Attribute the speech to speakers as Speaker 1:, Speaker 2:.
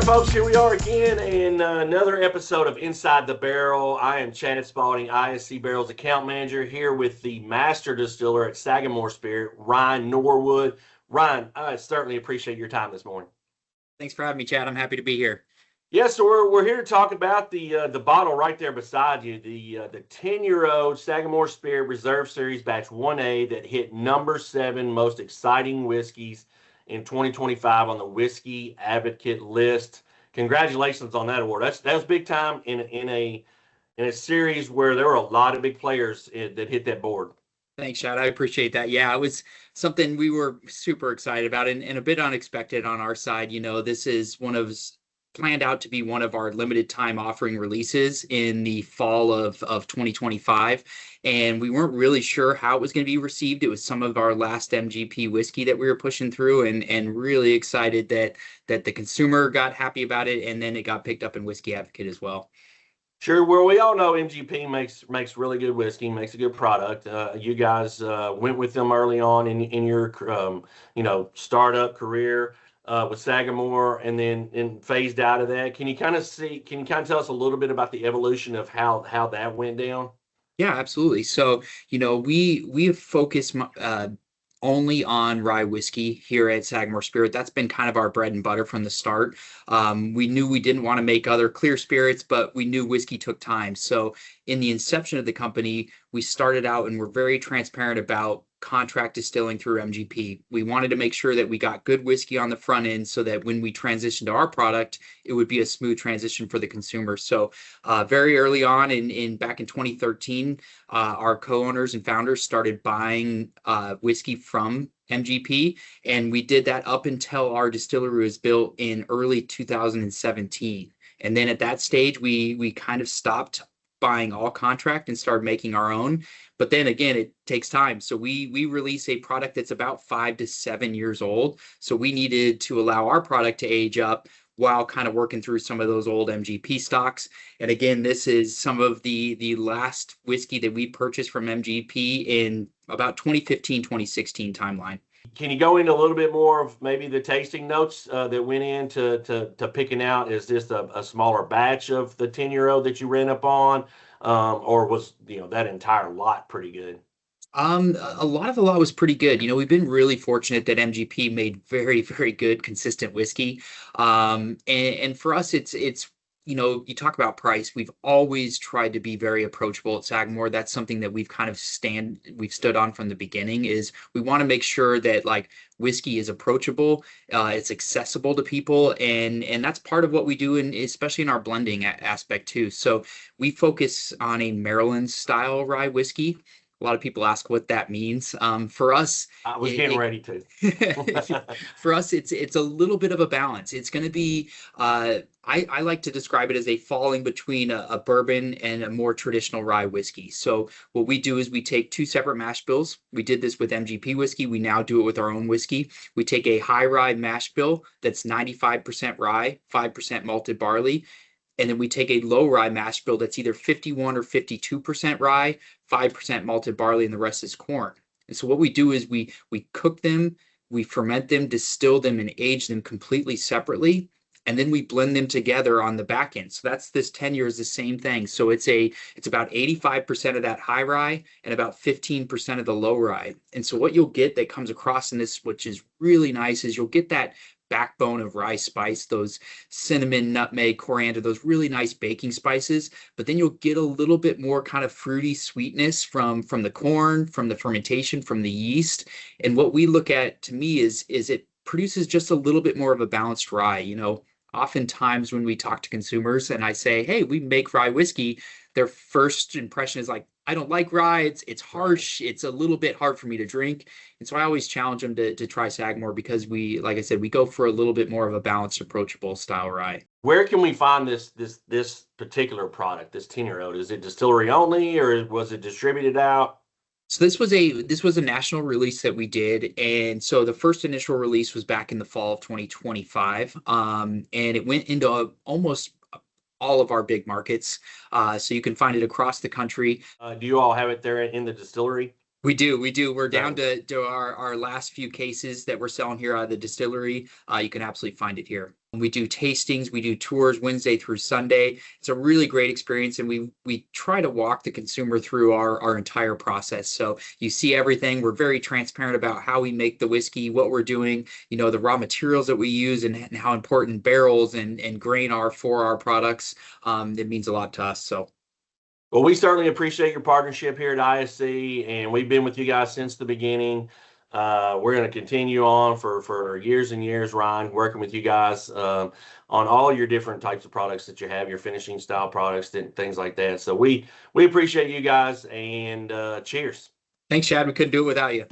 Speaker 1: folks, here we are again in another episode of Inside the Barrel. I am Chad Spalding, ISC Barrels account manager, here with the master distiller at Sagamore Spirit, Ryan Norwood. Ryan, I certainly appreciate your time this morning.
Speaker 2: Thanks for having me, Chad. I'm happy to be here.
Speaker 1: Yes, so we're here to talk about the bottle right there beside you, the 10-year-old Sagamore Spirit Reserve Series Batch 1A that hit number 7 most exciting whiskeys in 2025 on the Whiskey Advocate list. Congratulations on that award. That was big time in a series where there were a lot of big players that hit that board.
Speaker 2: Thanks, Chad. I appreciate that. Yeah, it was something we were super excited about and a bit unexpected on our side. You know, this is planned out to be one of our limited time offering releases in the fall of 2025. And we weren't really sure how it was going to be received. It was some of our last MGP whiskey that we were pushing through, and really excited that the consumer got happy about it. And then it got picked up in Whiskey Advocate as well.
Speaker 1: Sure. Well, we all know MGP makes really good whiskey, makes a good product. You guys went with them early on in your startup career with Sagamore, and then phased out of that. Can you kind of tell us a little bit about the evolution of how that went down?
Speaker 2: Yeah, absolutely. So, we have focused only on rye whiskey here at Sagamore Spirit. That's been kind of our bread and butter from the start. We knew we didn't want to make other clear spirits, but we knew whiskey took time. So in the inception of the company, we started out and we're very transparent about contract distilling through MGP. We wanted to make sure that we got good whiskey on the front end so that when we transitioned to our product, it would be a smooth transition for the consumer. So very early on back in 2013, our co-owners and founders started buying whiskey from MGP, and we did that up until our distillery was built in early 2017. And then at that stage, we kind of stopped buying all contract and started making our own. But then again, it takes time. So we release a product that's about 5 to 7 years old. So we needed to allow our product to age up while kind of working through some of those old MGP stocks. And again, this is some of the last whiskey that we purchased from MGP in about 2015, 2016 timeline.
Speaker 1: Can you go into a little bit more of maybe the tasting notes that went into to picking out? Is this a smaller batch of the 10-year-old that you ran up on, or was that entire lot pretty good?
Speaker 2: A lot of the lot was pretty good. We've been really fortunate that MGP made very, very good, consistent whiskey. And for us, it's you talk about price. We've always tried to be very approachable at Sagamore. That's something that we've stood on from the beginning. Is we want to make sure that like whiskey is approachable, it's accessible to people, and that's part of what we do, and especially in our blending aspect too. So we focus on a Maryland style rye whiskey. A lot of people ask what that means. For us,
Speaker 1: I was getting ready to.
Speaker 2: For us, it's a little bit of a balance. It's going to be, I like to describe it as a falling between a bourbon and a more traditional rye whiskey. So what we do is we take 2 separate mash bills. We did this with MGP whiskey. We now do it with our own whiskey. We take a high rye mash bill that's 95% rye, 5% malted barley. And then we take a low rye mash bill that's either 51 or 52% rye, 5% malted barley, and the rest is corn. And so what we do is we cook them, we ferment them, distill them, and age them completely separately. And then we blend them together on the back end. So that's this 10 years, the same thing. So it's about 85% of that high rye and about 15% of the low rye. And so what you'll get that comes across in this, which is really nice, is you'll get that backbone of rye spice, those cinnamon, nutmeg, coriander, those really nice baking spices. But then you'll get a little bit more kind of fruity sweetness from the corn, from the fermentation, from the yeast. And what we look at, to me, is it produces just a little bit more of a balanced rye. Oftentimes when we talk to consumers and I say, hey, we make rye whiskey, their first impression is like, I don't like rye. It's harsh. It's a little bit hard for me to drink. And so I always challenge them to try Sagamore because like I said, we go for a little bit more of a balanced, approachable style rye.
Speaker 1: Where can we find this particular product, this 10-year-old? Is it distillery only, or was it distributed out?
Speaker 2: So this was a national release that we did, and so the first initial release was back in the fall of 2025, and it went into almost all of our big markets. So you can find it across the country.
Speaker 1: Do you all have it there in the distillery?
Speaker 2: We do. We're down to our last few cases that we're selling here out of the distillery. You can absolutely find it here. We do tastings, we do tours Wednesday through Sunday. It's a really great experience, and we try to walk the consumer through our entire process. So you see everything. We're very transparent about how we make the whiskey, what we're doing, the raw materials that we use, and how important barrels and grain are for our products. It means a lot to us. So.
Speaker 1: Well, we certainly appreciate your partnership here at ISC, and we've been with you guys since the beginning. We're going to continue on for years and years, Ryan, working with you guys on all your different types of products that you have, your finishing style products, things like that. So we appreciate you guys, and cheers.
Speaker 2: Thanks, Chad. We couldn't do it without you.